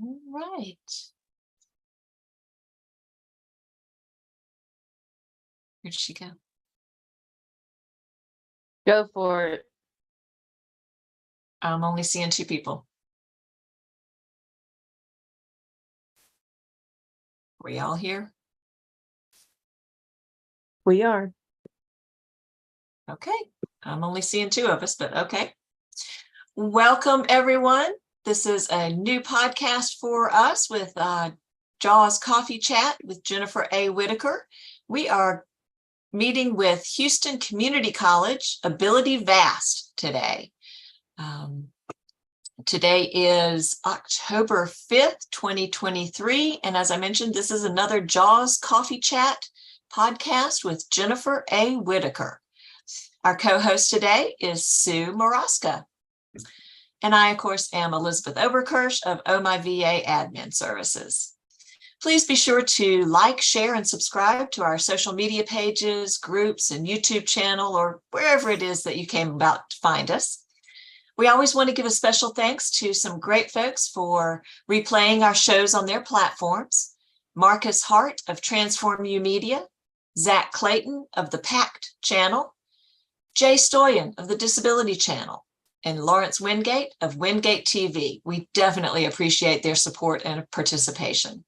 All right. Where'd she go? Go for it. I'm only seeing two people. Are we all here? We are. Okay. I'm only seeing two of us, but okay. Welcome, everyone. This is a new podcast for us with Jaws Coffee Chat with Jennifer A. Whitaker. We are meeting with Houston Community College AbilityVAST today. Today is October 5th, 2023. And as I mentioned, this is another Jaws Coffee Chat podcast with Jennifer A. Whitaker. Our co-host today is Sue Maraska. And I, of course, am Elizabeth Oberkirsch of Oh My VA Admin Services. Please be sure to like, share, and subscribe to our social media pages, groups, and YouTube channel, or wherever it is that you came about to find us. We always want to give a special thanks to some great folks for replaying our shows on their platforms. Marcus Hart of Transform You Media, Zach Clayton of the PACT channel, Jay Stoyan of the Disability Channel, and Lawrence Wingate of Wingate TV. We definitely appreciate their support and participation.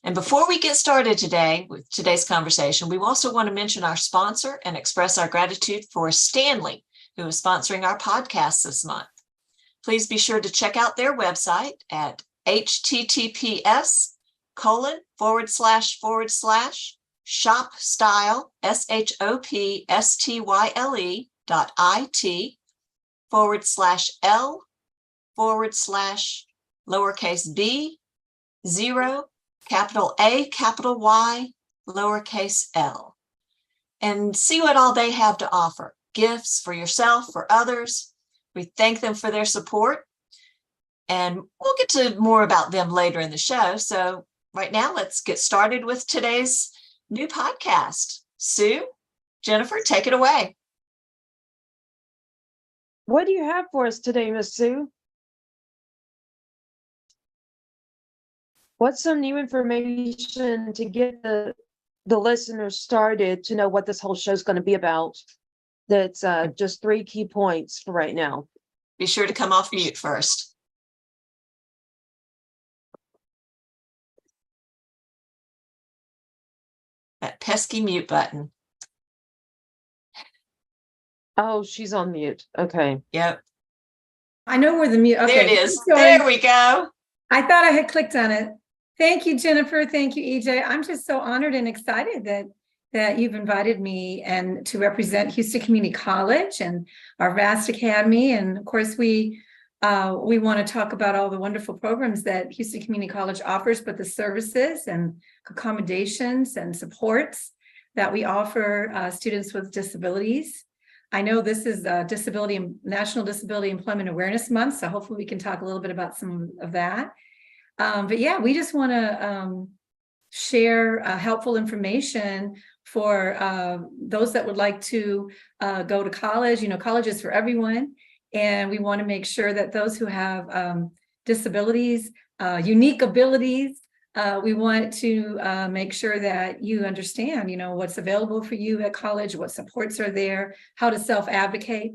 And before we get started today with today's conversation, we also want to mention our sponsor and express our gratitude for Stanley, who is sponsoring our podcast this month. Please be sure to check out their website at https://shopstyle, shopstyle.it/L/b0 capital A, capital Y, lowercase l, and see what all they have to offer. Gifts for yourself, for others. We thank them for their support, and we'll get to more about them later in the show. So right now, let's get started with today's new podcast. Sue, Jennifer, take it away. What do you have for us today, Miss Sue? What's some new information to get the listeners started to know what this whole show is going to be about? That's just 3 key points for right now. Be sure to come off mute first. That pesky mute button. Oh, she's on mute. Okay. Yep. I know where the mute. Okay. There it is. There we go. I thought I had clicked on it. Thank you, Jennifer. Thank you, EJ. I'm just so honored and excited that you've invited me and to represent Houston Community College and our VAST Academy. And of course, we want to talk about all the wonderful programs that Houston Community College offers, but the services and accommodations and supports that we offer students with disabilities. I know this is National Disability Employment Awareness Month, so hopefully we can talk a little bit about some of that. But yeah, we just want to share helpful information for those that would like to go to college. You know, college is for everyone, and we want to make sure that those who have disabilities, unique abilities, we want to make sure that you understand, you know, what's available for you at college, what supports are there, how to self-advocate,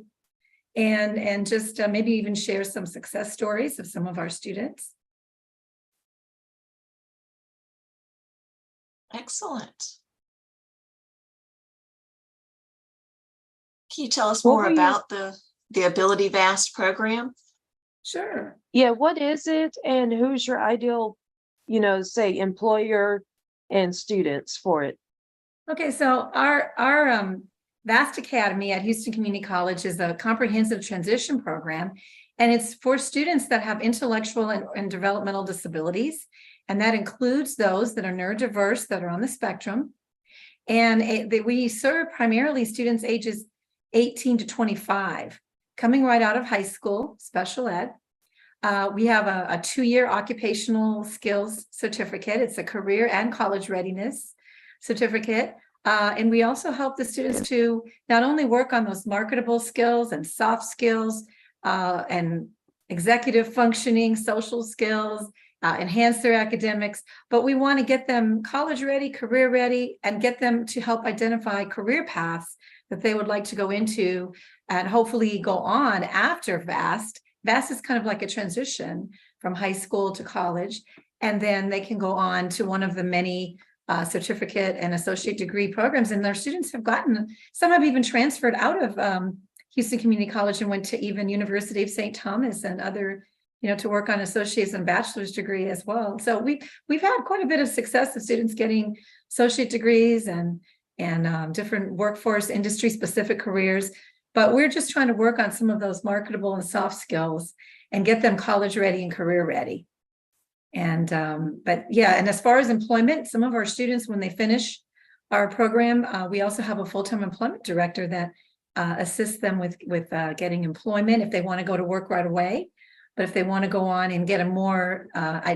and just maybe even share some success stories of some of our students. Excellent. Can you tell us more about the AbilityVAST program? Sure. Yeah, what is it and who's your ideal, you know, say employer and students for it? Okay, so our VAST Academy at Houston Community College is a comprehensive transition program, and it's for students that have intellectual and developmental disabilities. And that includes those that are neurodiverse, that are on the spectrum. And we serve primarily students ages 18 to 25, coming right out of high school, special ed. We have a 2-year occupational skills certificate. It's a career and college readiness certificate. And we also help the students to not only work on those marketable skills and soft skills and executive functioning, social skills, enhance their academics, but we want to get them college ready, career ready, and get them to help identify career paths that they would like to go into and hopefully go on after VAST. VAST is kind of like a transition from high school to college, and then they can go on to one of the many certificate and associate degree programs. And their students have gotten, some have even transferred out of Houston Community College and went to even University of St. Thomas and other, to work on associate's and bachelor's degree as well. So we've had quite a bit of success of students getting associate degrees and different workforce industry specific careers, but we're just trying to work on some of those marketable and soft skills and get them college ready and career ready. And but yeah, and as far as employment, some of our students, when they finish our program, we also have a full-time employment director that assists them with getting employment if they want to go to work right away. But if they want to go on and get a more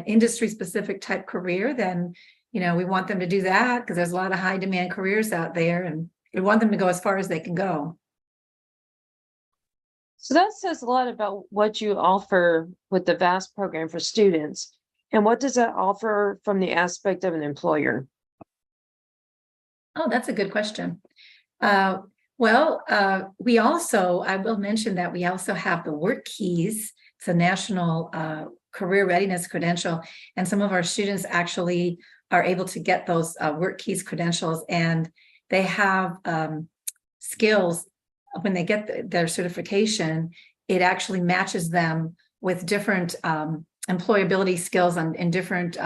industry specific type career, then we want them to do that, because there's a lot of high demand careers out there, and we want them to go as far as they can go. So that says a lot about what you offer with the VAST program for students. And what does that offer from the aspect of an employer? Oh, that's a good question. We also, I will mention that we also have the Work Keys. It's a national career readiness credential. And some of our students actually are able to get those Work Keys credentials, and they have skills. When they get their certification, it actually matches them with different employability skills in different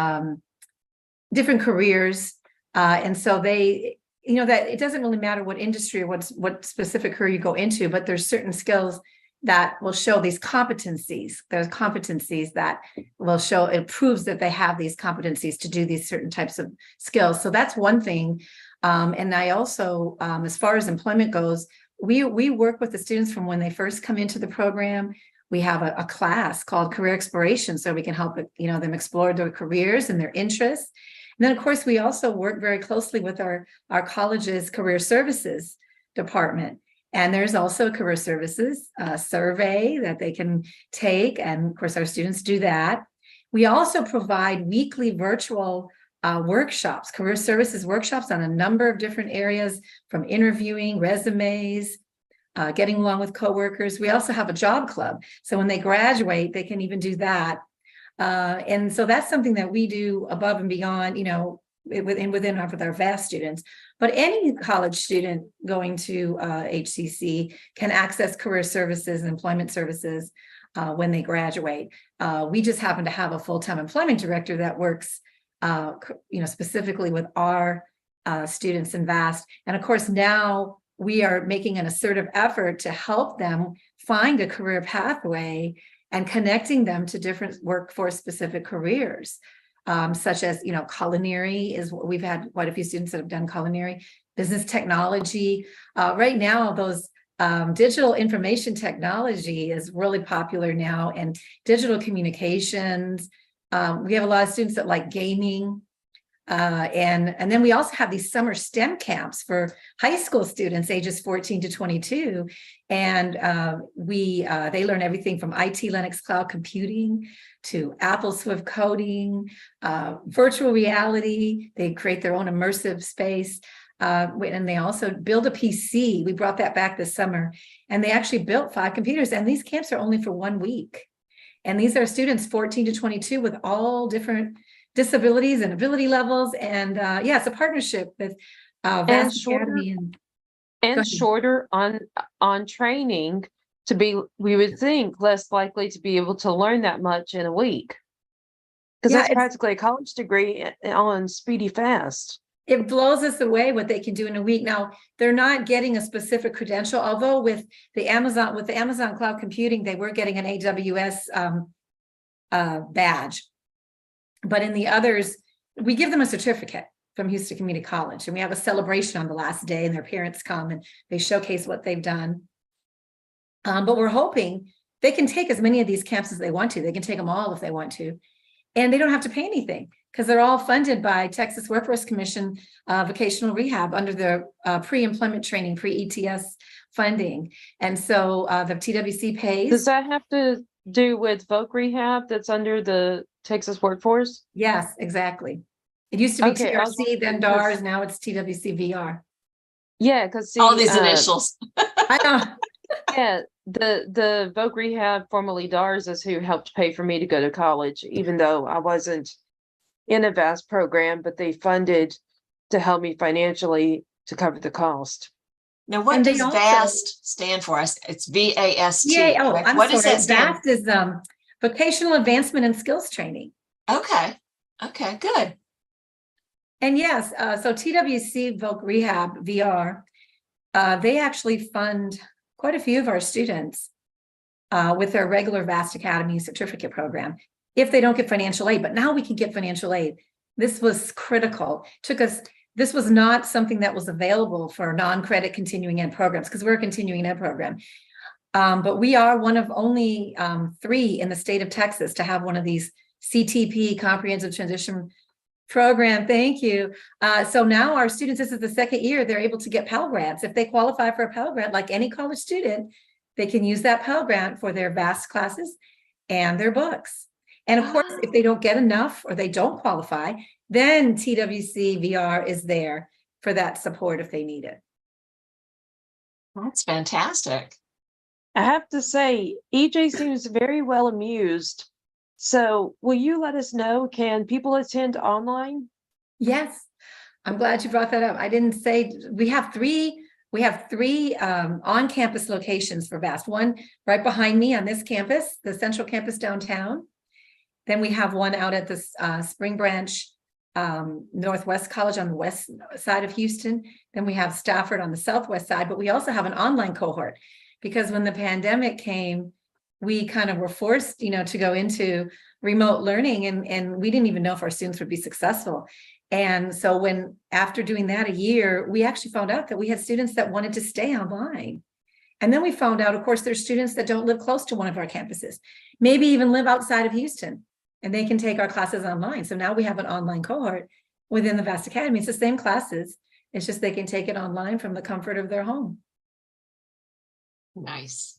careers. And so they, that it doesn't really matter what industry or what specific career you go into, but there's certain skills that will show these competencies. There's competencies that will show, it proves that they have these competencies to do these certain types of skills. So that's one thing. And I also, as far as employment goes, we work with the students from when they first come into the program. We have a class called Career Exploration, so we can help them explore their careers and their interests. And then, of course, we also work very closely with our college's career services department. And there's also a career services survey that they can take. And of course, our students do that. We also provide weekly virtual workshops, career services workshops on a number of different areas, from interviewing, resumes, getting along with coworkers. We also have a job club. So when they graduate, they can even do that. And so that's something that we do above and beyond, within our VAST students. But any college student going to HCC can access career services and employment services when they graduate. We just happen to have a full-time employment director that works specifically with our students in VAST. And of course, now we are making an assertive effort to help them find a career pathway and connecting them to different workforce specific careers, such as, culinary we've had quite a few students that have done culinary, business technology. Right now, those digital information technology is really popular now, and digital communications. We have a lot of students that like gaming. And then we also have these summer STEM camps for high school students ages 14 to 22. And they learn everything from IT Linux cloud computing to Apple Swift coding, virtual reality. They create their own immersive space. And they also build a PC. We brought that back this summer, and they actually built 5 computers. And these camps are only for 1 week. And these are students 14 to 22 with all different disabilities and ability levels. And it's a partnership with VAST Academy. And shorter on training to be, we would think, less likely to be able to learn that much in a week. Because that's practically a college degree on speedy fast. It blows us away what they can do in a week. Now, they're not getting a specific credential, although with the Amazon Cloud Computing, they were getting an AWS badge. But in the others, we give them a certificate from Houston Community College, and we have a celebration on the last day, and their parents come and they showcase what they've done. But we're hoping they can take as many of these camps as they want to. They can take them all if they want to, and they don't have to pay anything, because they're all funded by Texas Workforce Commission vocational rehab under the pre-employment training, pre-ETS funding. And so the TWC pays. Does that have to do with voc rehab that's under the Texas Workforce? Yes, exactly. It used to be Okay, I was TRC, then wondering DARS, 'cause- now it's TWC-VR. Yeah, because see, All these initials. I know. yeah, the Voc Rehab, formerly DARS, is who helped pay for me to go to college, even though I wasn't in a VAST program, but they funded to help me financially to cover the cost. Now, what And they does also- VAST stand for? It's VAST. Yeah, oh, correct? I'm What does sorry. that stand? VAST is Vocational Advancement and Skills Training. Okay. Okay, good. And yes, so TWC Voc Rehab VR, they actually fund quite a few of our students with their regular VAST Academy certificate program, if they don't get financial aid. But now we can get financial aid. This was critical. This was not something that was available for non-credit continuing ed programs, because we're a continuing ed program. But we are one of only 3 in the state of Texas to have one of these CTP, Comprehensive Transition Program. Thank you. So now our students, this is the 2nd year, they're able to get Pell Grants. If they qualify for a Pell Grant, like any college student, they can use that Pell Grant for their VAST classes and their books. And of course, if they don't get enough or they don't qualify, then TWC VR is there for that support if they need it. That's fantastic. I have to say, EJ seems very well amused. So will you let us know, can people attend online? Yes, I'm glad you brought that up. I didn't say, we have three on-campus locations for VAST. One right behind me on this campus, the central campus downtown. Then we have one out at the Spring Branch Northwest College on the west side of Houston. Then we have Stafford on the southwest side, but we also have an online cohort, because when the pandemic came, we kind of were forced, to go into remote learning, and we didn't even know if our students would be successful. And so after doing that a year, we actually found out that we had students that wanted to stay online. And then we found out, of course, there's students that don't live close to one of our campuses, maybe even live outside of Houston, and they can take our classes online. So now we have an online cohort within the VAST Academy. It's the same classes. It's just they can take it online from the comfort of their home. Nice.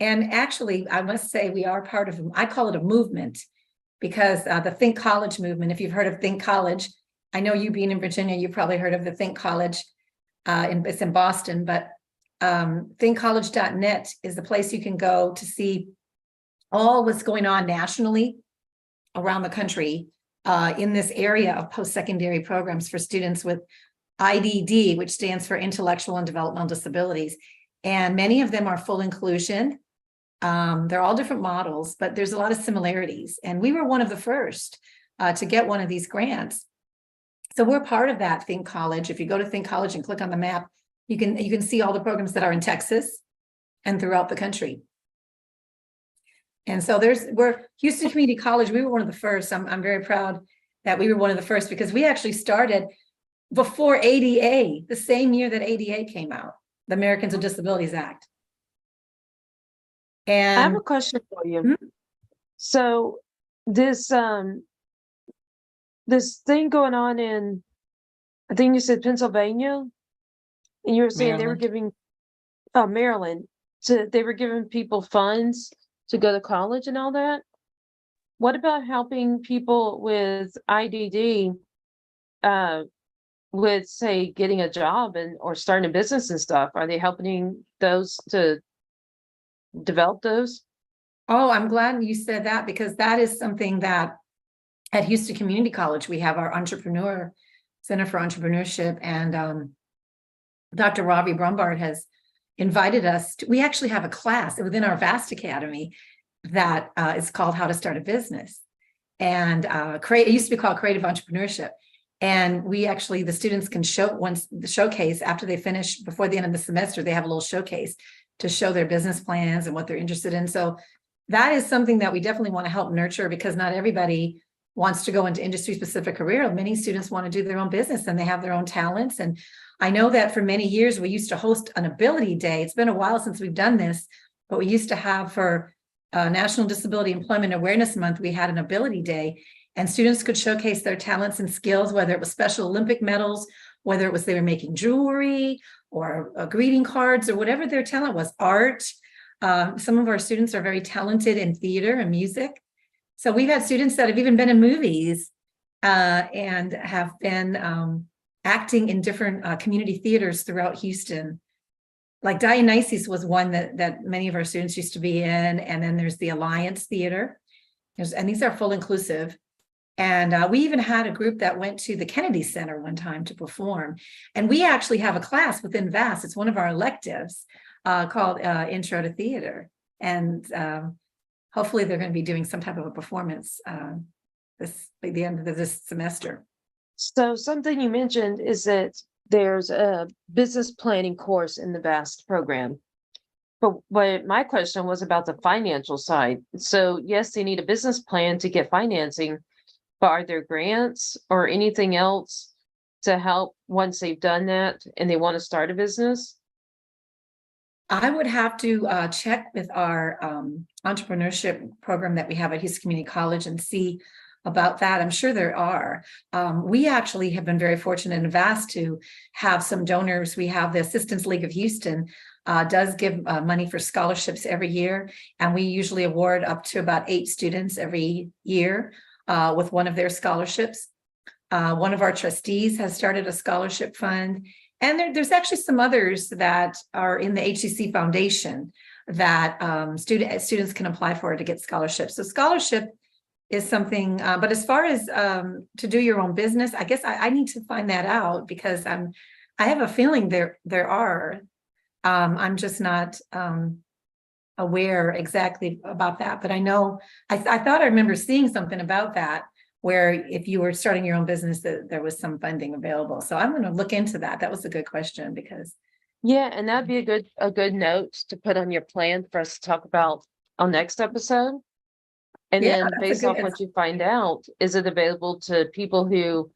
And actually, I must say we are part of, I call it a movement, because the Think College movement, if you've heard of Think College, I know you being in Virginia, you've probably heard of the Think College, it's in Boston, but thinkcollege.net is the place you can go to see all what's going on nationally around the country in this area of post-secondary programs for students with IDD, which stands for Intellectual and Developmental Disabilities. And many of them are full inclusion. They're all different models, but there's a lot of similarities. And we were one of the first to get one of these grants. So we're part of that Think College. If you go to Think College and click on the map, you can see all the programs that are in Texas and throughout the country. And so we're Houston Community College. We were one of the first. I'm very proud that we were one of the first, because we actually started before ADA, the same year that ADA came out, the Americans with Disabilities Act. And I have a question for you. Hmm? So this thing going on in, I think you said Pennsylvania, and you were saying they were giving Maryland, so they were giving people funds to go to college and all that. What about helping people with IDD with, say, getting a job or starting a business and stuff? Are they helping those to develop those? Oh, I'm glad you said that, because that is something that at Houston Community College, we have our Center for Entrepreneurship, and Dr. Ravi Brumbard has invited us to, we actually have a class within our VAST Academy that is called How to Start a Business. And it used to be called Creative Entrepreneurship. And we actually, the students can showcase after they finish, before the end of the semester, they have a little showcase to show their business plans and what they're interested in. So that is something that we definitely want to help nurture, because not everybody wants to go into industry-specific career. Many students want to do their own business, and they have their own talents. And I know that for many years, we used to host an Ability Day. It's been a while since we've done this, but we used to have, for National Disability Employment Awareness Month, we had an Ability Day, and students could showcase their talents and skills, whether it was Special Olympic medals whether it was they were making jewelry or greeting cards or whatever their talent was, art. Some of our students are very talented in theater and music. So we've had students that have even been in movies and have been acting in different community theaters throughout Houston. Like Dionysus was one that many of our students used to be in. And then there's the Alliance Theater. And these are full inclusive. And we even had a group that went to the Kennedy Center one time to perform. And we actually have a class within VAST. It's one of our electives called Intro to Theater. And hopefully they're going to be doing some type of a performance by the end of this semester. So something you mentioned is that there's a business planning course in the VAST program. But what my question was about the financial side. So yes, they need a business plan to get financing, but are there grants or anything else to help once they've done that and they want to start a business? I would have to check with our entrepreneurship program that we have at Houston Community College and see about that. I'm sure there are. We actually have been very fortunate in VAST to have some donors. We have the Assistance League of Houston does give money for scholarships every year. And we usually award up to about 8 students every year with one of their scholarships. One of our trustees has started a scholarship fund. And there's actually some others that are in the HCC Foundation that students can apply for to get scholarships. So scholarship is something, but as far as to do your own business, I guess I need to find that out because I have a feeling there are. I'm just not aware exactly about that, but I know I thought I remember seeing something about that, where if you were starting your own business, that there was some funding available. So I'm going to look into that. That was a good question because. Yeah, and that'd be a good note to put on your plan for us to talk about on next episode. And Yeah, then based off what you find out, is it available to people who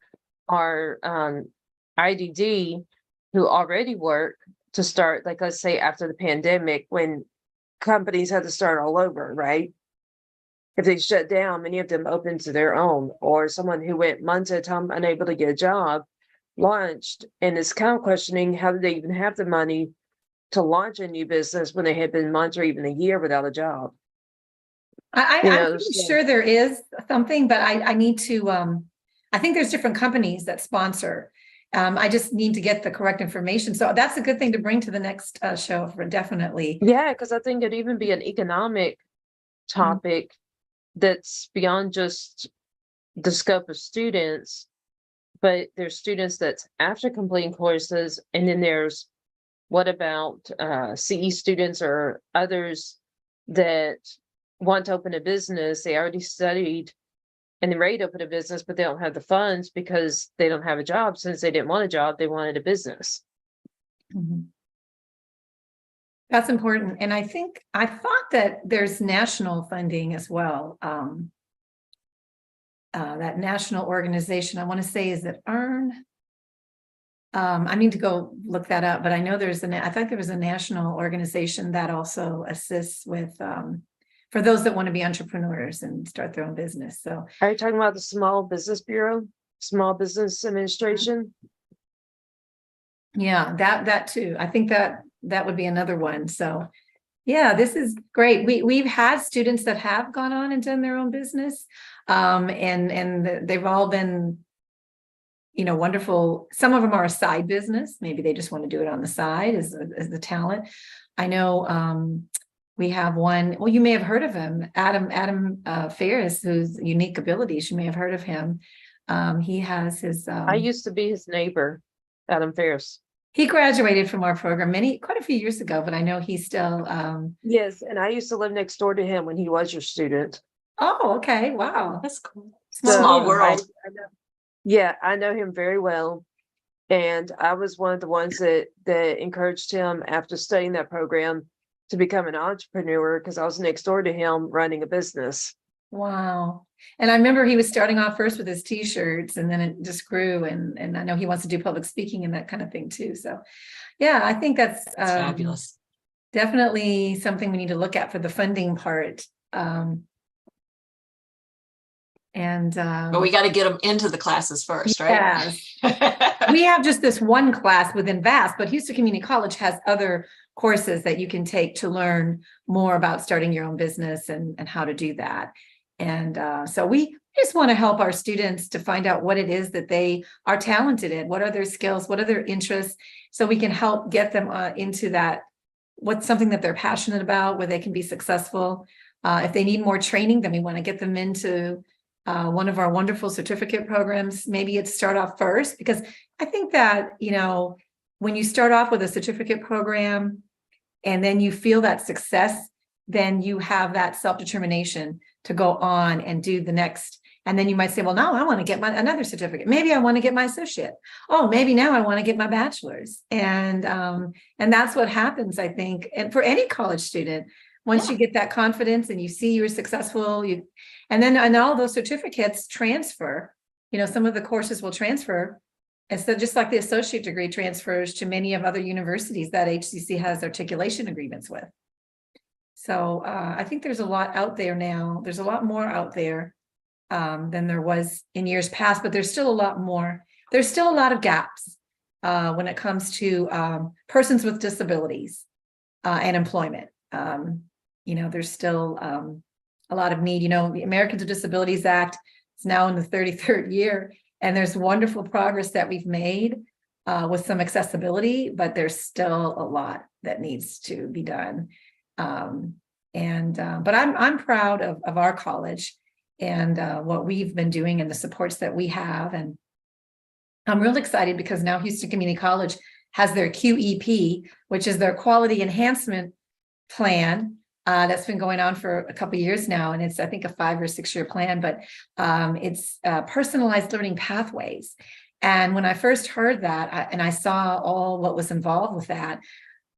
are IDD who already work to start, like let's say after the pandemic when companies had to start all over, right? If they shut down, many of them opened to their own, or someone who went months at a time unable to get a job, launched, and is kind of questioning how did they even have the money to launch a new business when they had been months or even a year without a job. I'm pretty sure there is something, but I need to, I think there's different companies that sponsor. I just need to get the correct information. So that's a good thing to bring to the next show for definitely. Yeah, because I think it'd even be an economic topic that's beyond just the scope of students, but there's students that's after completing courses, and then there's what about CE students or others that want to open a business. They already studied and they're ready to open a business, but they don't have the funds because they don't have a job. Since they didn't want a job, they wanted a business. That's important. And I thought that there's national funding as well. That national organization, I want to say, is it EARN? I need to go look that up, but I know I thought there was a national organization that also assists with, for those that want to be entrepreneurs and start their own business. So are you talking about the Small Business Bureau, Small Business Administration? Yeah, that too. I think that would be another one. So yeah, this is great. We've had students that have gone on and done their own business. And they've all been, wonderful. Some of them are a side business. Maybe they just want to do it on the side as the talent. I know we have one, well, you may have heard of him, Adam Ferris, who's Unique Abilities. You may have heard of him. He has his I used to be his neighbor, Adam Ferris. He graduated from our program quite a few years ago, but I know he's still yes, and I used to live next door to him when he was your student. Oh, okay. Wow. That's cool. Small world. I know him very well. And I was one of the ones that encouraged him after studying that program to become an entrepreneur because I was next door to him running a business. Wow. And I remember he was starting off first with his t-shirts and then it just grew. And I know he wants to do public speaking and that kind of thing too. So yeah, I think that's fabulous. Definitely something we need to look at for the funding part. And But we got to get them into the classes first, right? yes. We have just this one class within VAST, but Houston Community College has other courses that you can take to learn more about starting your own business and how to do that. And so we just want to help our students to find out what it is that they are talented in, what are their skills, what are their interests, so we can help get them into that, what's something that they're passionate about, where they can be successful. If they need more training, then we want to get them into one of our wonderful certificate programs. Maybe it's start off first, because I think that, you know, when you start off with a certificate program and then you feel that success, then you have that self-determination to go on and do the next. And then you might say, well, now I want to get another certificate. Maybe I want to get my associate. Oh, maybe now I want to get my bachelor's. And that's what happens, I think. And for any college student, once you get that confidence and you see you're successful, and then all those certificates transfer, you know, some of the courses will transfer. And so just like the associate degree transfers to many of other universities that HCC has articulation agreements with. So I think there's a lot out there now. There's a lot more out there than there was in years past, but there's still a lot more. There's still a lot of gaps when it comes to persons with disabilities and employment. You know, there's still a lot of need. You know, the Americans with Disabilities Act is now in the 33rd year, and there's wonderful progress that we've made with some accessibility, but there's still a lot that needs to be done. But I'm proud of our college and what we've been doing and the supports that we have. And I'm real excited because now Houston Community College has their QEP, which is their quality enhancement plan. That's been going on for a couple of years now, and it's, I think, a 5 or 6 year plan, but it's personalized learning pathways. And when I first heard that, and I saw all what was involved with that,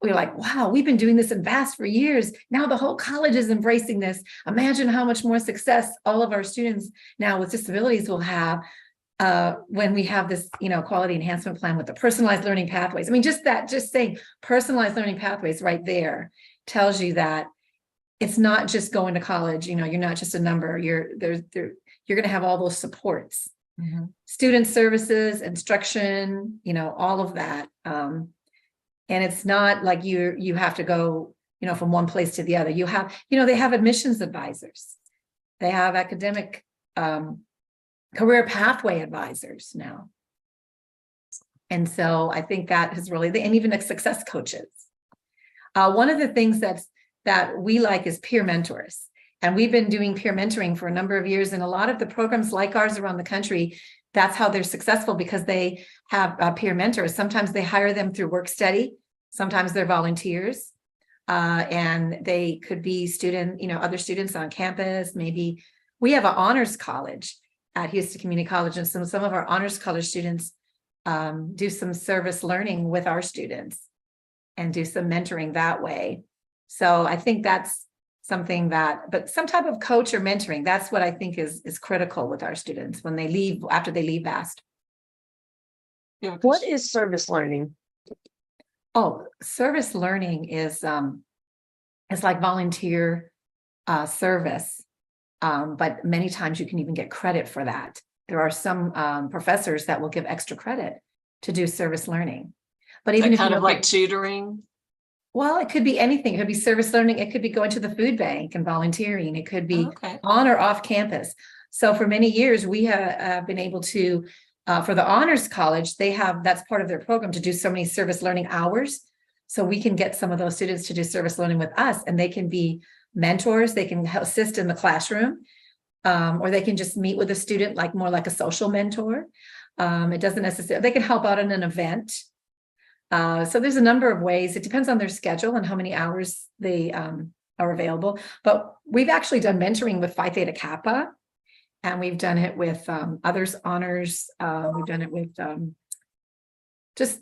we were like, wow, we've been doing this in VAST for years. Now the whole college is embracing this. Imagine how much more success all of our students now with disabilities will have when we have this, you know, quality enhancement plan with the personalized learning pathways. I mean, just saying personalized learning pathways right there tells you that it's not just going to college. You know, you're not just a number. You're going to have all those supports, student services, instruction, you know, all of that. And it's not like you have to go, you know, from one place to the other. You have, you know, they have admissions advisors. They have academic career pathway advisors now. And so I think that has really, and even success coaches. One of the things that we like is peer mentors. And we've been doing peer mentoring for a number of years. And a lot of the programs like ours around the country, that's how they're successful, because they have peer mentors. Sometimes they hire them through work study. Sometimes they're volunteers. And they could be other students on campus. Maybe we have an honors college at Houston Community College. And some of our honors college students do some service learning with our students and do some mentoring that way. So I think that's something but some type of coach or mentoring, that's what I think is critical with our students when they leave, after they leave VAST. What is service learning? Oh, service learning is it's like volunteer service, but many times you can even get credit for that. There are some professors that will give extra credit to do service learning. But even if kind of like tutoring. Well, it could be anything. It could be service learning. It could be going to the food bank and volunteering. It could be on or off campus. So for many years, we have been able to, for the honors college, that's part of their program to do so many service learning hours. So we can get some of those students to do service learning with us, and they can be mentors. They can assist in the classroom, or they can just meet with a student more like a social mentor. It doesn't necessarily, they can help out in an event. So there's a number of ways. It depends on their schedule and how many hours they are available. But we've actually done mentoring with Phi Theta Kappa, and we've done it with others honors. We've done it with just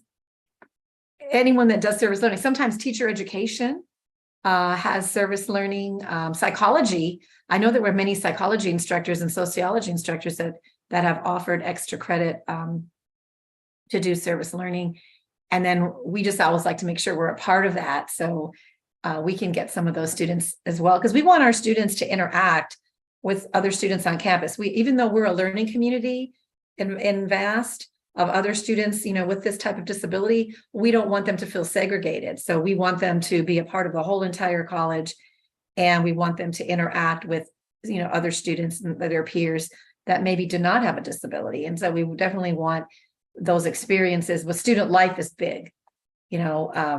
anyone that does service learning. Sometimes teacher education has service learning. Psychology. I know there were many psychology instructors and sociology instructors that have offered extra credit to do service learning. And then we just always like to make sure we're a part of that, so we can get some of those students as well, because we want our students to interact with other students on campus. Even though we're a learning community in VAST of other students, with this type of disability, we don't want them to feel segregated. So we want them to be a part of the whole entire college, and we want them to interact with, other students and their peers that maybe do not have a disability. And so we definitely want those experiences. With student life is big, a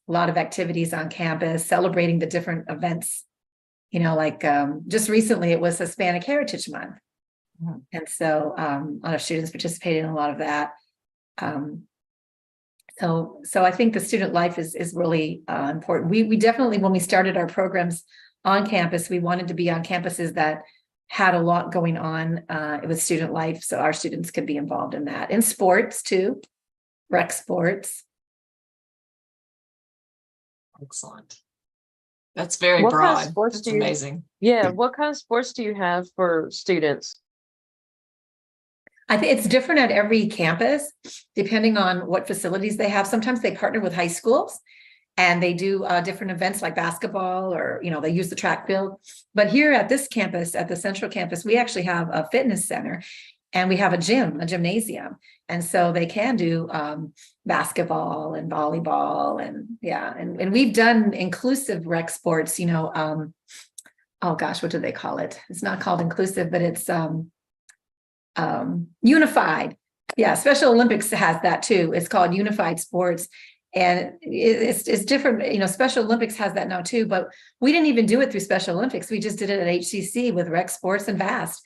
lot of activities on campus, celebrating the different events, like just recently it was Hispanic Heritage Month. Mm-hmm. And so a lot of students participated in a lot of that. So I think the student life is really important. We definitely, when we started our programs on campus, we wanted to be on campuses that had a lot going on with student life, so our students could be involved in that. In sports too, rec sports. Excellent. That's very What broad. kind of sports That's amazing. Yeah, what kind of sports do you have for students? I think it's different at every campus, depending on what facilities they have. Sometimes they partner with high schools and they do different events like basketball, or, they use the track field. But here at this campus, at the Central Campus, we actually have a fitness center, and we have a gymnasium. And so they can do basketball and volleyball, and we've done inclusive rec sports, oh gosh, what do they call it? It's not called inclusive, but it's unified. Yeah, Special Olympics has that too. It's called unified sports. And it's different, Special Olympics has that now too, but we didn't even do it through Special Olympics. We just did it at HCC with rec sports and VAST.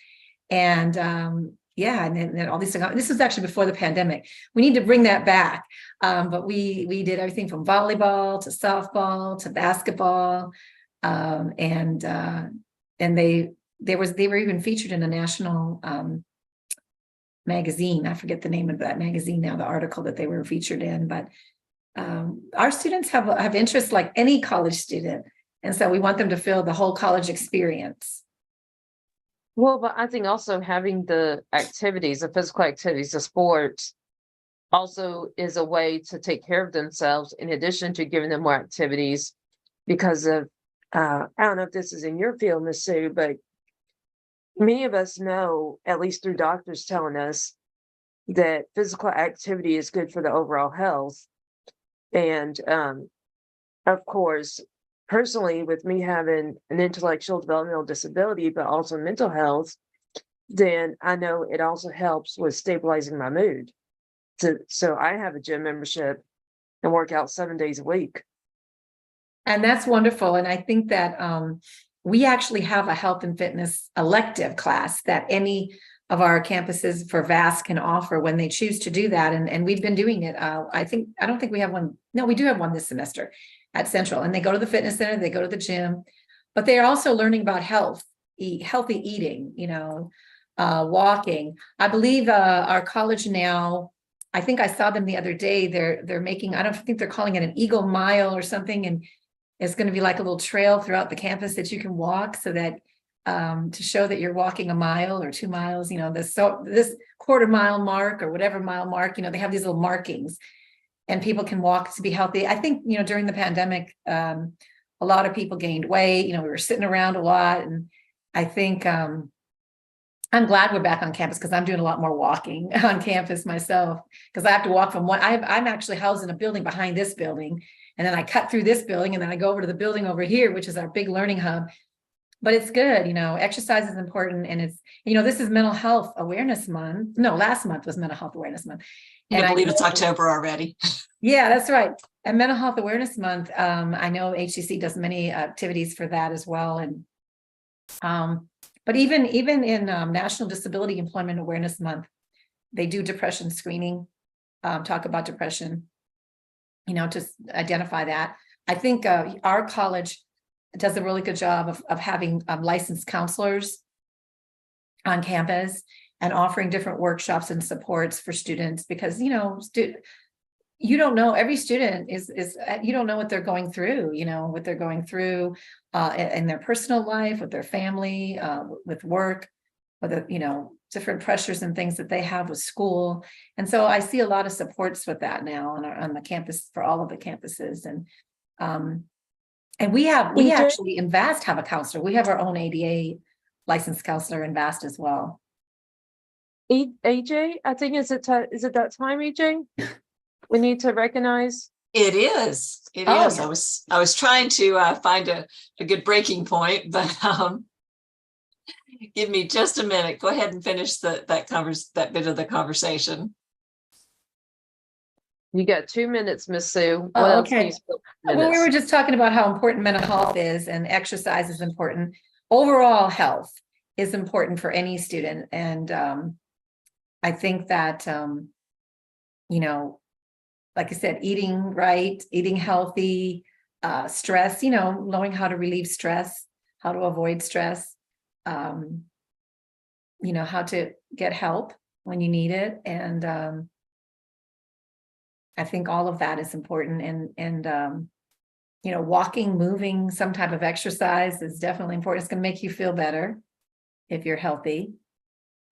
And and then all these things. This was actually before the pandemic. We need to bring that back. But we did everything from volleyball to softball to basketball. And they were even featured in a national magazine. I forget the name of that magazine now, the article that they were featured in, but our students have interests like any college student. And so we want them to feel the whole college experience. Well, but I think also having the activities, the physical activities, the sports also is a way to take care of themselves, in addition to giving them more activities, because of, I don't know if this is in your field, Ms. Sue, but many of us know, at least through doctors telling us, that physical activity is good for the overall health. And of course, personally, with me having an intellectual developmental disability, but also mental health, then I know it also helps with stabilizing my mood. So I have a gym membership and work out 7 days a week. And that's wonderful. And I think that we actually have a health and fitness elective class that any of our campuses for VAST can offer when they choose to do that. And we've been doing it. I don't think we have one. No, we do have one this semester at Central, and they go to the fitness center, they go to the gym, but they're also learning about healthy eating, walking. I believe our college now, I think I saw them the other day, they're making, I don't think they're calling it an Eagle Mile or something. And it's going to be like a little trail throughout the campus that you can walk, so that to show that you're walking a mile or 2 miles, this quarter mile mark or whatever mile mark, they have these little markings and people can walk to be healthy. I think, during the pandemic, a lot of people gained weight, we were sitting around a lot. And I think I'm glad we're back on campus, because I'm doing a lot more walking on campus myself, because I have to walk from I'm actually housed in a building behind this building. And then I cut through this building, and then I go over to the building over here, which is our big learning hub. But it's good, exercise is important. And it's, this is Mental Health Awareness Month. No, last month was Mental Health Awareness Month. And I believe it's October already. Yeah, that's right. And Mental Health Awareness Month, I know HCC does many activities for that as well. And but even in National Disability Employment Awareness Month, they do depression screening, talk about depression, to identify that. I think our college does a really good job of having licensed counselors on campus and offering different workshops and supports for students, because, you don't know, every student is you don't know what they're going through, in their personal life, with their family, with work, with different pressures and things that they have with school. And so I see a lot of supports with that now on the campus, for all of the campuses. And we actually in VAST have a counselor. We have our own ADA licensed counselor in VAST as well. AJ, I think is it that time, AJ? We need to recognize. It is. It Oh, is. yeah. I was trying to find a good breaking point, but give me just a minute. Go ahead and finish that bit of the conversation. You got 2 minutes, Miss Sue. Oh, What else okay. do you spend Well, we were minutes? just talking about how important mental health is, and exercise is important. Overall health is important for any student. And I think that, you know, like I said, eating right, eating healthy, stress, you know, knowing how to relieve stress, how to avoid stress, you know, how to get help when you need it. And I think all of that is important. And you know, walking, moving, some type of exercise is definitely important. It's going to make you feel better if you're healthy.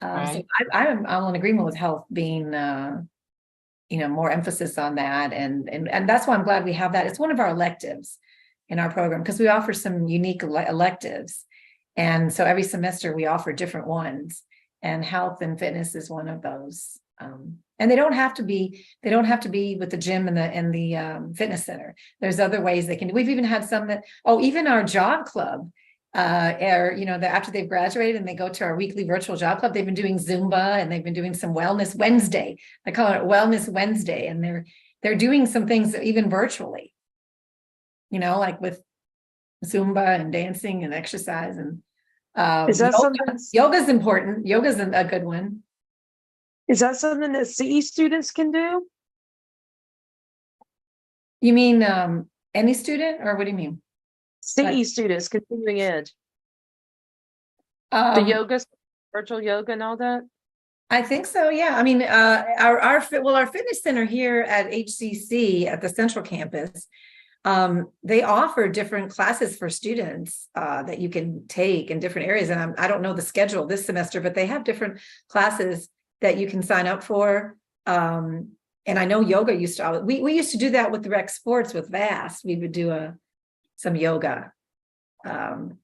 Right. So I'm in agreement with health being, you know, more emphasis on that. And that's why I'm glad we have that. It's one of our electives in our program, because we offer some unique electives. And so every semester we offer different ones, and health and fitness is one of those. And they don't have to be with the gym and the fitness center. There's other ways they can do. We've even had some that, even our job club, you know, after they've graduated and they go to our weekly virtual job club, they've been doing Zumba, and they've been doing some Wellness Wednesday. I call it Wellness Wednesday. And they're doing some things even virtually, you know, like with Zumba and dancing and exercise. And Is that yoga's important. Yoga's a good one. Is that something that CE students can do? You mean any student, or what do you mean? CE students, continuing ed. The yoga, virtual yoga and all that? I think so, yeah. I mean, our fitness center here at HCC at the Central Campus, they offer different classes for students that you can take in different areas. And I don't know the schedule this semester, but they have different classes that you can sign up for. And I know yoga we used to do that with the rec sports with VAST. We would do some yoga. Well,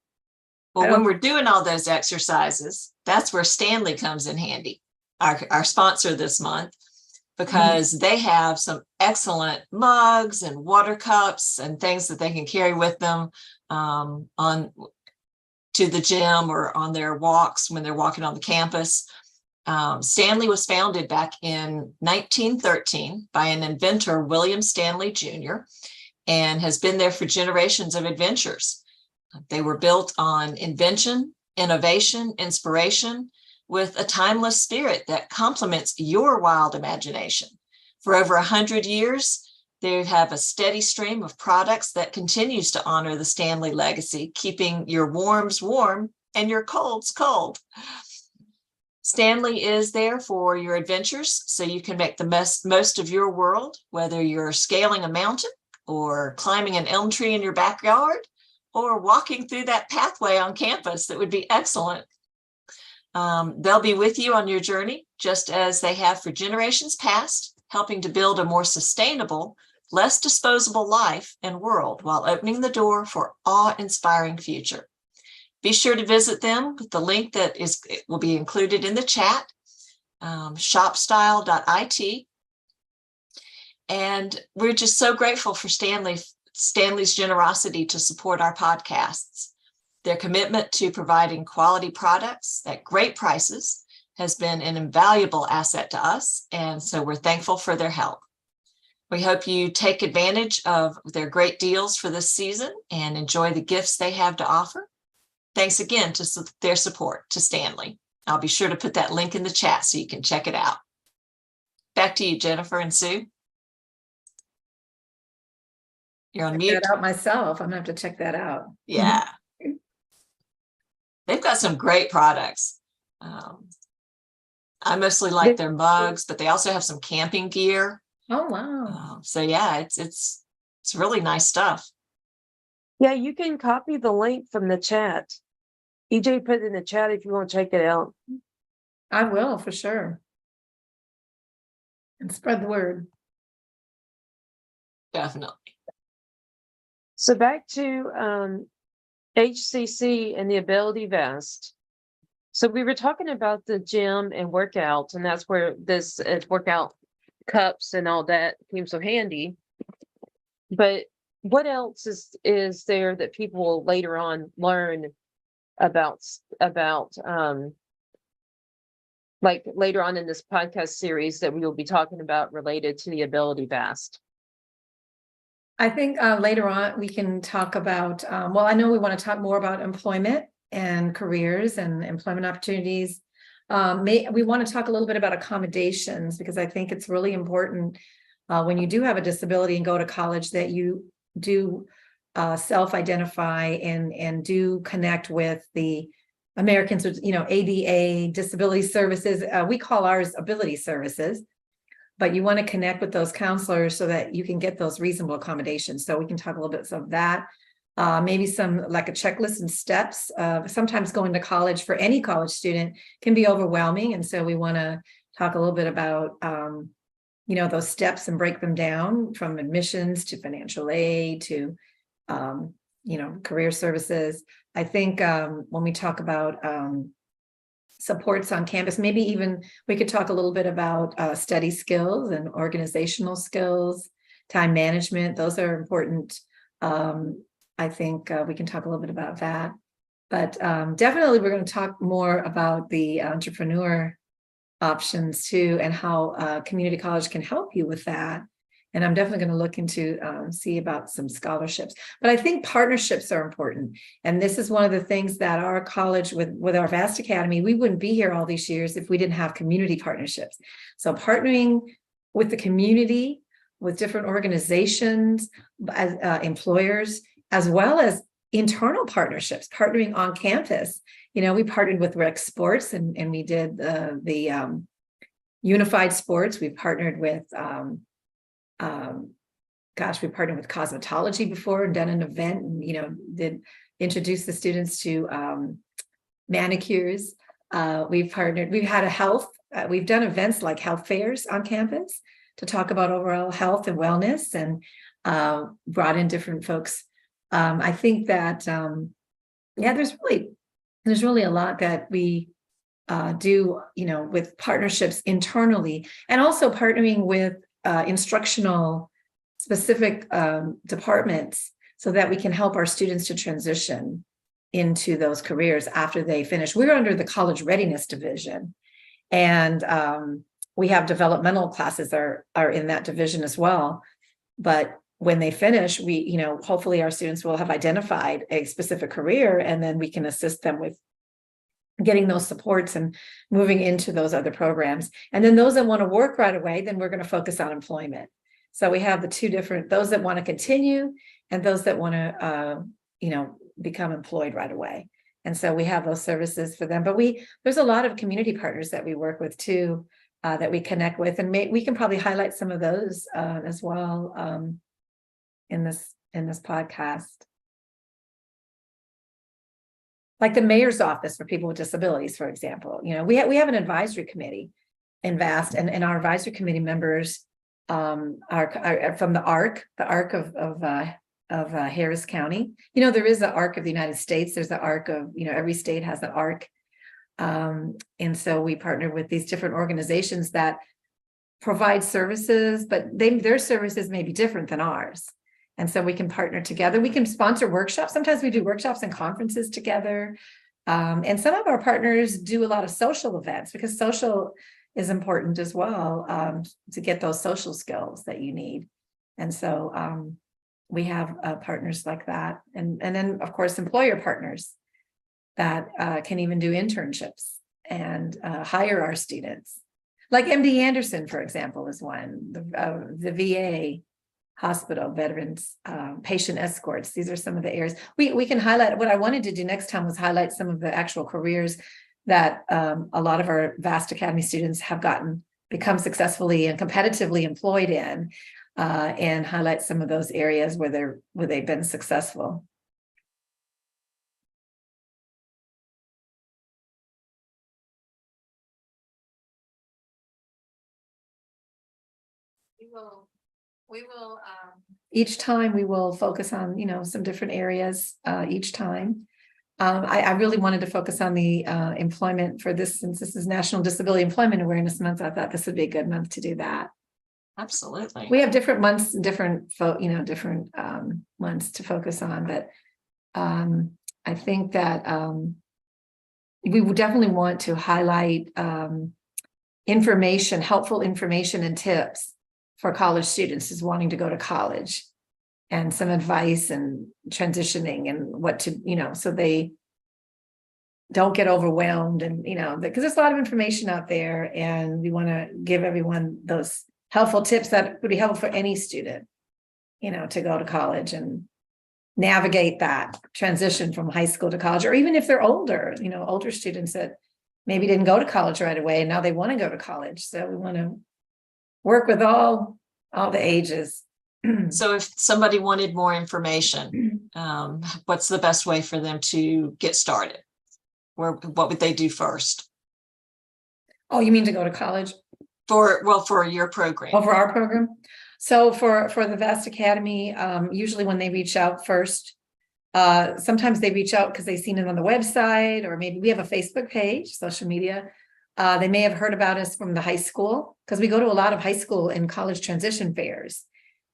when we're doing all those exercises, that's where Stanley comes in handy, our sponsor this month, because they have some excellent mugs and water cups and things that they can carry with them on to the gym or on their walks when they're walking on the campus. Stanley was founded back in 1913 by an inventor, William Stanley Jr., and has been there for generations of adventures. They were built on invention, innovation, inspiration, with a timeless spirit that complements your wild imagination. For over 100 years, they have a steady stream of products that continues to honor the Stanley legacy, keeping your warms warm and your colds cold. Stanley is there for your adventures, so you can make the most of your world, whether you're scaling a mountain or climbing an elm tree in your backyard or walking through that pathway on campus. That would be excellent. They'll be with you on your journey, just as they have for generations past, helping to build a more sustainable, less disposable life and world while opening the door for awe-inspiring future. Be sure to visit them with the link that will be included in the chat, shopstyle.it. And we're just so grateful for Stanley's generosity to support our podcasts. Their commitment to providing quality products at great prices has been an invaluable asset to us, and so we're thankful for their help. We hope you take advantage of their great deals for this season and enjoy the gifts they have to offer. Thanks again to their support to Stanley. I'll be sure to put that link in the chat so you can check it out. Back to you, Jennifer and Sue. You're on mute. Check that out myself. I'm gonna have to check that out. Yeah. They've got some great products. I mostly like their mugs, but they also have some camping gear. Oh, wow. So yeah, it's really nice stuff. Yeah, you can copy the link from the chat. EJ put it in the chat if you want to check it out. I will, for sure. And spread the word. Definitely. So back to HCC and the AbilityVAST. So we were talking about the gym and workouts, and that's where this workout cups and all that came so handy. But what else is there that people will later on learn about like later on in this podcast series that we will be talking about related to the AbilityVAST? I think later on we can talk about, well, I know we want to talk more about employment and careers and employment opportunities. We want to talk a little bit about accommodations, because I think it's really important when you do have a disability and go to college that you do self-identify and do connect with the Americans with, ADA disability services. We call ours ability services, but you want to connect with those counselors so that you can get those reasonable accommodations. So we can talk a little bit of that. Maybe some like a checklist and steps. Sometimes going to college for any college student can be overwhelming. And so we want to talk a little bit about, those steps and break them down, from admissions to financial aid to, career services. I think when we talk about supports on campus, maybe even we could talk a little bit about study skills and organizational skills, time management. Those are important. I think we can talk a little bit about that, but definitely we're going to talk more about the entrepreneur options too, and how community college can help you with that. And I'm definitely going to look into see about some scholarships. But I think partnerships are important. And this is one of the things that our college with our VAST Academy, we wouldn't be here all these years if we didn't have community partnerships. So partnering with the community, with different organizations, as employers, as well as internal partnerships, partnering on campus. We partnered with Rec Sports and we did the unified sports. We partnered with we partnered with cosmetology before and done an event and, did introduce the students to manicures. We've had a health, we've done events like health fairs on campus to talk about overall health and wellness, and brought in different folks. I think that, there's really a lot that we do, with partnerships internally, and also partnering with instructional specific departments so that we can help our students to transition into those careers after they finish. We're under the college readiness division, and we have developmental classes are in that division as well. But when they finish, we, hopefully our students will have identified a specific career, and then we can assist them with getting those supports and moving into those other programs. And then those that want to work right away, then we're going to focus on employment. So we have the two different, those that want to continue and those that want to, become employed right away. And so we have those services for them. But there's a lot of community partners that we work with too, that we connect with, and we can probably highlight some of those as well in this podcast. Like the mayor's office for people with disabilities, for example. We have an advisory committee in VAST, and our advisory committee members are from the ARC of Harris County. There is the ARC of the United States. There's the ARC of, every state has an ARC. And so we partner with these different organizations that provide services, but their services may be different than ours. And so we can partner together. We can sponsor workshops. Sometimes we do workshops and conferences together. And some of our partners do a lot of social events, because social is important as well, to get those social skills that you need. And so we have partners like that. And then, of course, employer partners that can even do internships and hire our students. Like MD Anderson, for example, is one, the VA, hospital, veterans, patient escorts. These are some of the areas we can highlight. What I wanted to do next time was highlight some of the actual careers that a lot of our VAST Academy students have become successfully and competitively employed in, and highlight some of those areas where they've been successful. We will each time we will focus on, some different areas each time. I really wanted to focus on the employment for this, since this is National Disability Employment Awareness Month. I thought this would be a good month to do that. Absolutely. We have different months, different months to focus on, but I think that we would definitely want to highlight information, helpful information and tips for college students who's wanting to go to college, and some advice and transitioning and what to, so they don't get overwhelmed, and, because there's a lot of information out there, and we want to give everyone those helpful tips that would be helpful for any student, to go to college and navigate that transition from high school to college, or even if they're older, older students that maybe didn't go to college right away and now they want to go to college. So we want to work with all the ages. So if somebody wanted more information, what's the best way for them to get started? What would they do first? Oh, you mean to go to college? For your program. Oh, for our program. So for the VAST Academy, usually when they reach out first, sometimes they reach out because they've seen it on the website, or maybe we have a Facebook page, social media. They may have heard about us from the high school, because we go to a lot of high school and college transition fairs.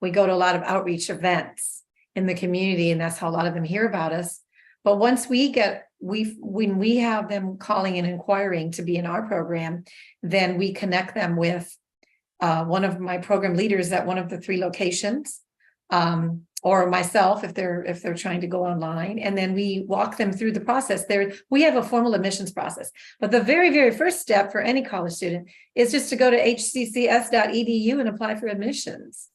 We go to a lot of outreach events in the community, and that's how a lot of them hear about us. But once when we have them calling and inquiring to be in our program, then we connect them with one of my program leaders at one of the 3 locations, or myself if they're trying to go online, and then we walk them through the process. We have a formal admissions process, but the very, very first step for any college student is just to go to hccs.edu and apply for admissions,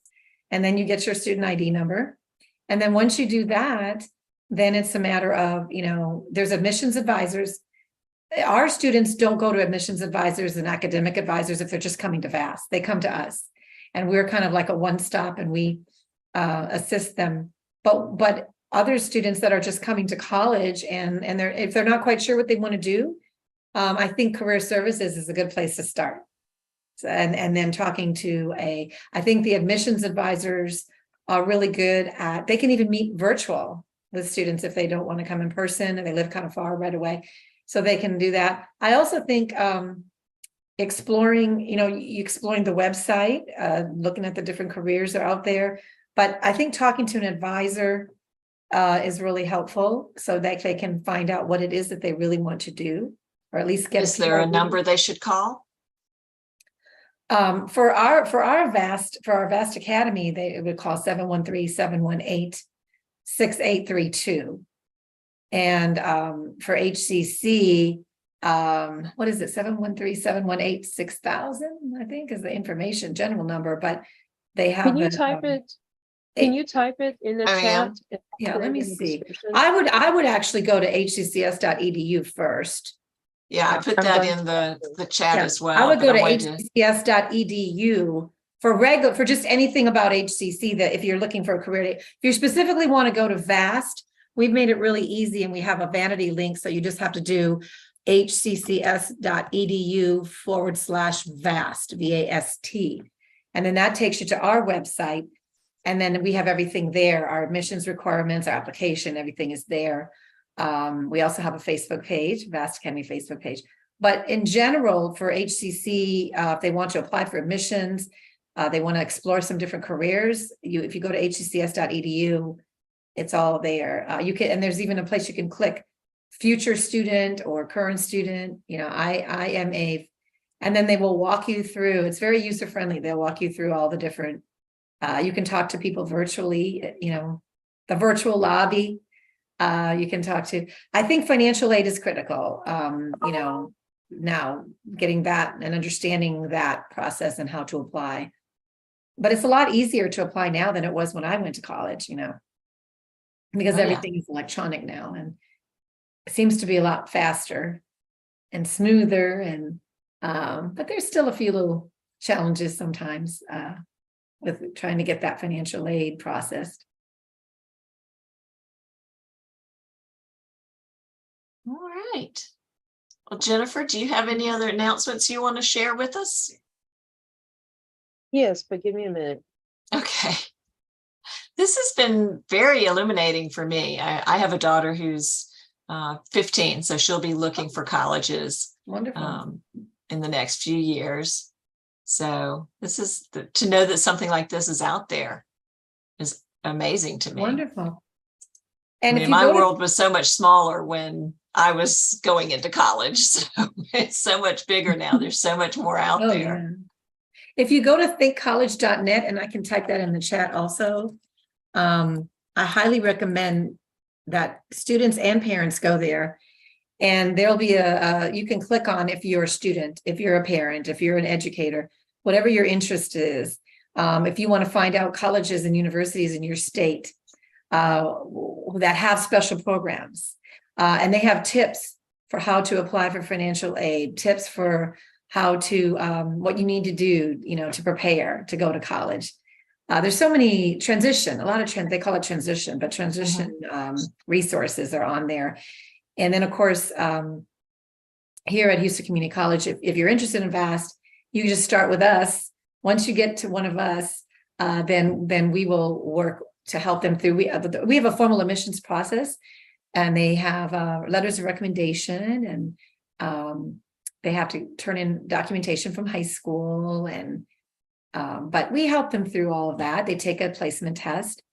and then you get your student ID number, and then once you do that, then it's a matter of, there's admissions advisors. Our students don't go to admissions advisors and academic advisors if they're just coming to VAST. They come to us, and we're kind of like a one-stop, and we assist them. But other students that are just coming to college and if they're not quite sure what they want to do, I think career services is a good place to start. So, and then talking to I think the admissions advisors are really good at, they can even meet virtual with students if they don't want to come in person and they live kind of far right away. So they can do that. I also think exploring the website, looking at the different careers that are out there. But I think talking to an advisor is really helpful, so that they can find out what it is that they really want to do, or at least get. Is there a number they should call? For our VAST Academy, they would call 713-718-6832. And for HCC, what is it? 713-718-6000, I think, is the information general number, but they have. Can you type it? Can you type it in the chat? Yeah, let me see. I would actually go to hccs.edu first. Yeah, I put that in the chat as well. I would go to hccs.edu for just anything about HCC, that if you're looking for a career, if you specifically want to go to VAST, we've made it really easy, and we have a vanity link. So you just have to do hccs.edu/VAST, VAST. And then that takes you to our website. And then we have everything there, our admissions requirements, our application, everything is there. We also have a Facebook page, VAST Academy Facebook page. But in general, for HCC, if they want to apply for admissions, they want to explore some different careers, if you go to hccs.edu, it's all there. And there's even a place you can click future student or current student. I am and then they will walk you through. It's very user friendly. They'll walk you through all the different. You can talk to people virtually. The virtual lobby. You can talk to. I think financial aid is critical. Now getting that and understanding that process and how to apply. But it's a lot easier to apply now than it was when I went to college. Because everything is electronic now, and it seems to be a lot faster and smoother, and but there's still a few little challenges sometimes with trying to get that financial aid processed. All right. Well, Jennifer, do you have any other announcements you want to share with us? Yes, but give me a minute. Okay. This has been very illuminating for me. I have a daughter who's 15. So she'll be looking for colleges Wonderful. in the next few years. So this is to know that something like this is out there is amazing to me. Wonderful. I And mean, if you my go to, world was so much smaller when I was going into college. So it's so much bigger now. There's so much more out oh, there. yeah. If you go to thinkcollege.net, and I can type that in the chat also, I highly recommend that students and parents go there. And there'll be you can click on if you're a student, if you're a parent, if you're an educator, whatever your interest is. If you want to find out colleges and universities in your state that have special programs, and they have tips for how to apply for financial aid, tips for how to, what you need to do, to prepare to go to college. There's so many a lot of they call it transition, but transition resources are on there. And then, of course, here at Houston Community College, if you're interested in VAST, you can just start with us. Once you get to one of us, then we will work to help them through. We have a formal admissions process, and they have letters of recommendation, and they have to turn in documentation from high school. And but we help them through all of that. They take a placement test.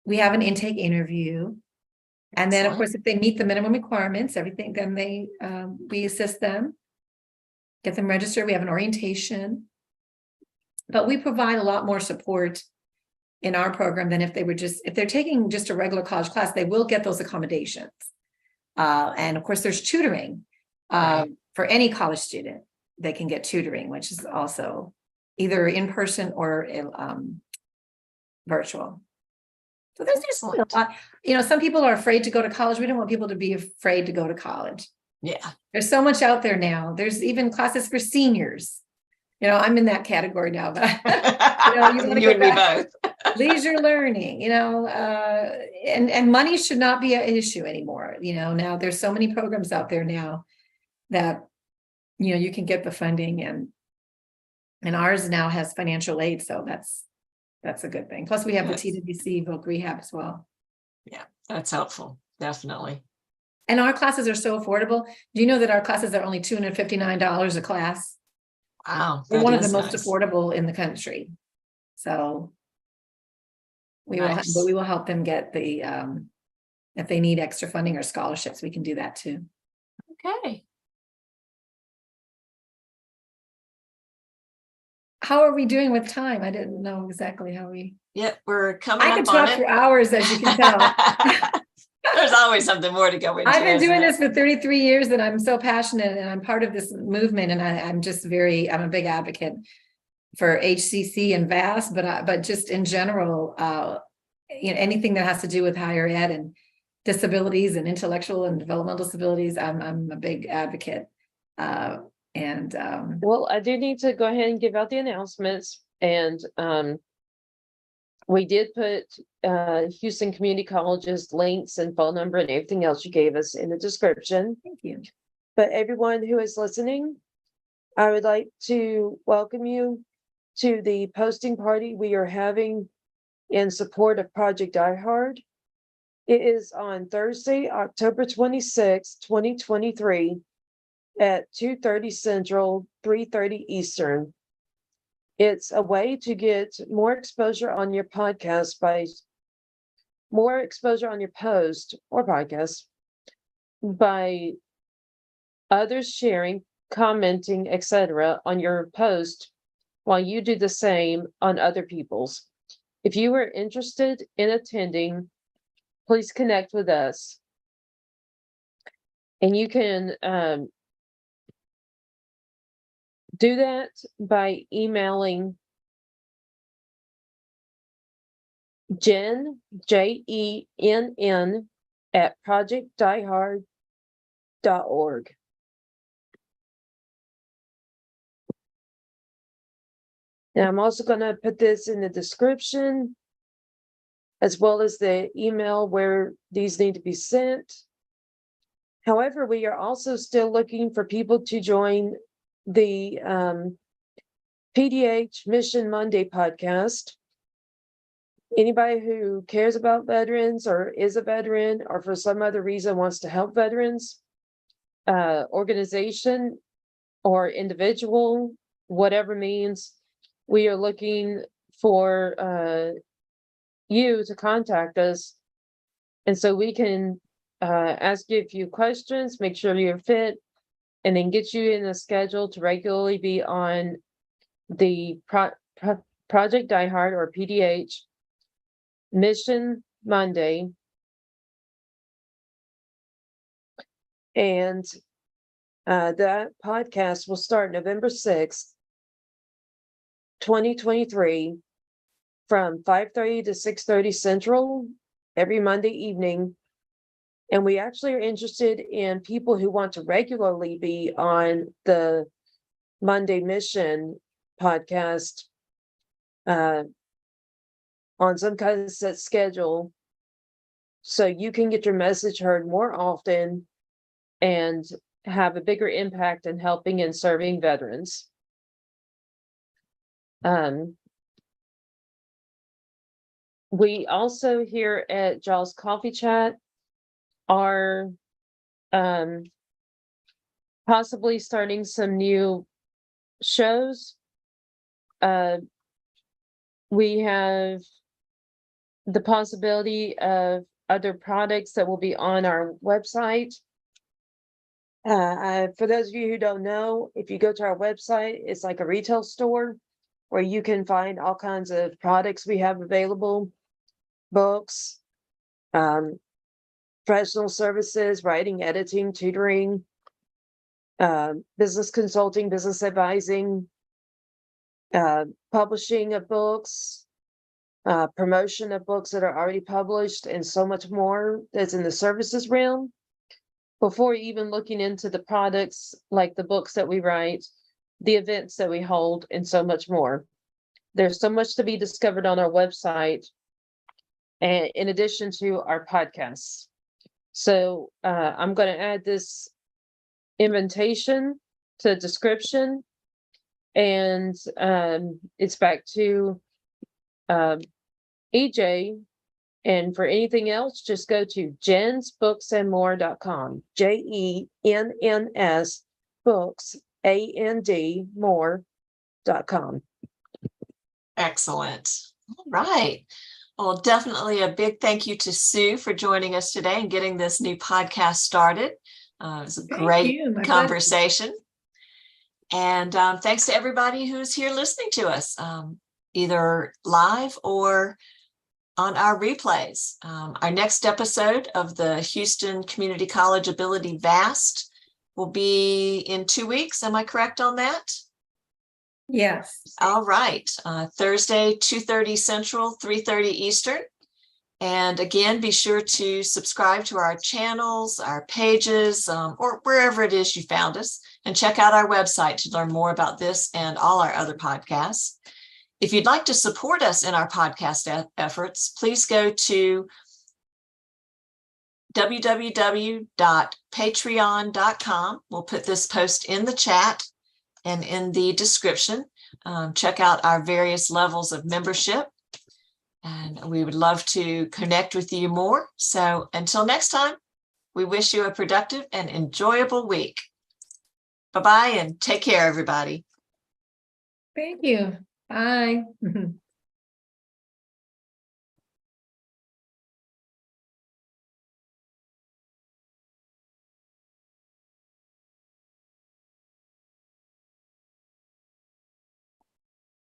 We have an intake interview. And then, of course, if they meet the minimum requirements, everything, then we assist them, get them registered. We have an orientation, but we provide a lot more support in our program than if they're taking just a regular college class. They will get those accommodations, and of course, there's tutoring for any college student. They can get tutoring, which is also either in person or virtual. So there's just a lot, some people are afraid to go to college. We don't want people to be afraid to go to college. Yeah. There's so much out there now. There's even classes for seniors. I'm in that category now, but you and me both. Leisure learning, and money should not be an issue anymore. Now there's so many programs out there now that, you can get the funding, and ours now has financial aid. So that's a good thing. Plus we have the TWC Voc Rehab as well. Yeah, that's helpful. Definitely. And our classes are so affordable. Do you know that our classes are only $259 a class? Wow. We're one of the most affordable in the country. So we will help them get the, if they need extra funding or scholarships, we can do that too. Okay. How are we doing with time? I didn't know exactly how we. Yep, we're coming I up could on talk it. for hours, as you can tell. There's always something more to go into. I've been doing this for 33 years, and I'm so passionate, and I'm part of this movement, and I'm a big advocate for HCC and VAST, but just in general, anything that has to do with higher ed and disabilities and intellectual and developmental disabilities, I'm a big advocate. Well, I do need to go ahead and give out the announcements, and we did put Houston Community College's links and phone number and everything else you gave us in the description. Thank you. But everyone who is listening, I would like to welcome you to the posting party we are having in support of Project Diehard. It is on Thursday, October 26, 2023 at 2:30 Central, 3:30 Eastern. It's a way to get more exposure on your podcast more exposure on your post or podcast by others sharing, commenting, etc. on your post while you do the same on other people's. If you are interested in attending, please connect with us. And you can do that by emailing Jenn, JENN, at projectdiehard.org. Now, I'm also going to put this in the description, as well as the email where these need to be sent. However, we are also still looking for people to join the PDH Mission Monday podcast. Anybody who cares about veterans or is a veteran or for some other reason wants to help veterans, organization or individual, whatever means, we are looking for you to contact us. And so we can ask you a few questions, make sure you're fit, and then get you in a schedule to regularly be on the Project Diehard or PDH Mission Monday. And that podcast will start November 6th, 2023 from 5:30 to 6:30 Central every Monday evening. And we actually are interested in people who want to regularly be on the Monday Mission podcast on some kind of set schedule, so you can get your message heard more often and have a bigger impact in helping and serving veterans. We also here at Jaws Coffee Chat are possibly starting some new shows. We have the possibility of other products that will be on our website. For those of you who don't know, if you go to our website, it's like a retail store where you can find all kinds of products we have available, books, professional services, writing, editing, tutoring, business consulting, business advising, publishing of books, promotion of books that are already published, and so much more that's in the services realm. Before even looking into the products like the books that we write, the events that we hold, and so much more. There's so much to be discovered on our website, and in addition to our podcasts. So I'm going to add this invitation to the description, and it's back to EJ. And for anything else, just go to jensbooksandmore.com. JENNS books AND more.com. Excellent. All right. Well, definitely a big thank you to Sue for joining us today and getting this new podcast started. It was a great conversation. And thanks to everybody who's here listening to us, either live or on our replays. Our next episode of the Houston Community College AbilityVAST will be in 2 weeks. Am I correct on that? Yes. All right. Thursday, 2:30 Central, 3:30 Eastern. And again, be sure to subscribe to our channels, our pages, or wherever it is you found us, and check out our website to learn more about this and all our other podcasts. If you'd like to support us in our podcast efforts, please go to www.patreon.com. We'll put this post in the chat and in the description. Check out our various levels of membership, and we would love to connect with you more. So until next time, we wish you a productive and enjoyable week. Bye-bye and take care, everybody. Thank you. Bye.